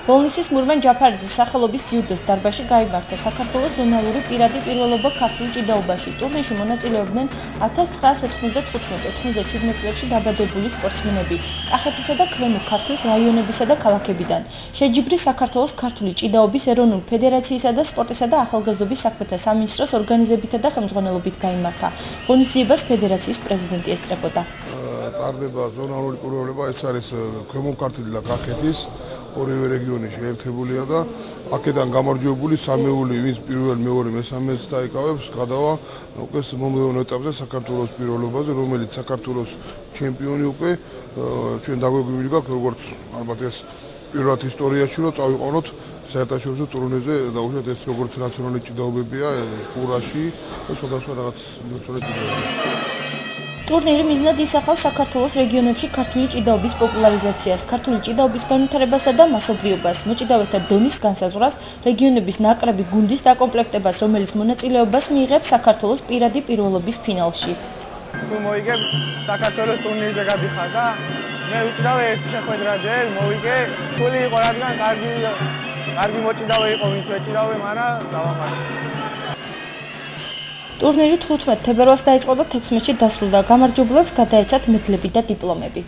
ბოლნისის მურმენ ჯაფარიძის სახელობის ძიუდოს დარბაზში გაიმართა საქართველოს ზონალური პირადი პირველობა ქართულ ჭიდაობაში. ტურნირში მონაწილეობდნენ 1995-97 წლებში დაბადებული სპორტსმენები კახეთისა და ქვემო ქართლის რაიონებისა და ქალაქებიდან. შეჯიბრი საქართველოს ქართული ჭიდაობის ეროვნული ფედერაციისა და სპორტისა და ახალგაზრდობის საქმეთა სამინისტროს ორგანიზებითა და ხელმძღვანელობით გაიმართა. ღონისძიებას ფედერაციის პრეზიდენტი ესწრებოდა. ტარდება ზონალური პირველობა, ეს არის ქვემო ქართლის და კახეთის ორივე რეგიონი შეერთებულია და აქედან გამარჯვებული სამეული, ვინც პირველ, მეორე, მესამეც დაიკავებს, გადავა უკვე მომდევნო ეტაპზე საქართველოს პირველობაზე, რომელიც საქართველოს ჩემპიონი უკვე ჩვენ დაგვეგვიმილი გაქვს, როგორც ალბათ ეს პირველად ისტორიაში რომ წავიყვანოთ საერთაშორისო ტურნირზე და უშუალოდ ეს როგორც ნაციონალური ჭიდაობებია, ყურაში და სხვადასხვა რაღაც ნაციონალური ჭიდაობები. ტურნირი მიზნად ისახავს საქართველოს რეგიონებში ქართული ჭიდაობის პოპულარიზაციას, ქართული ჭიდაობის განვითარებასა და მასობრივობას, მოჭიდავეთა დონის განსაზღვრას, რეგიონების ნაკრები გუნდის დაკომპლექტებას, რომელიც მონაწილეობას მიიღებს საქართველოს პირადი პირველობის ფინალში. თუ მოიგებ საქართველოს ტურნირზე გადიხარ და მე ვჭიდავე ერთ შეხვედრაზე, მოვიგე, ფული იყო რადგან კარგი მოჭიდავე იყო, ვინც ვეჭიდავე, მაგრამ დავამარცხე. ტურნირი 15 თებერვალს დაიწყო და 16-ში დასრულდა. გამარჯვებულებს გადაეცათ მედლები და დიპლომები.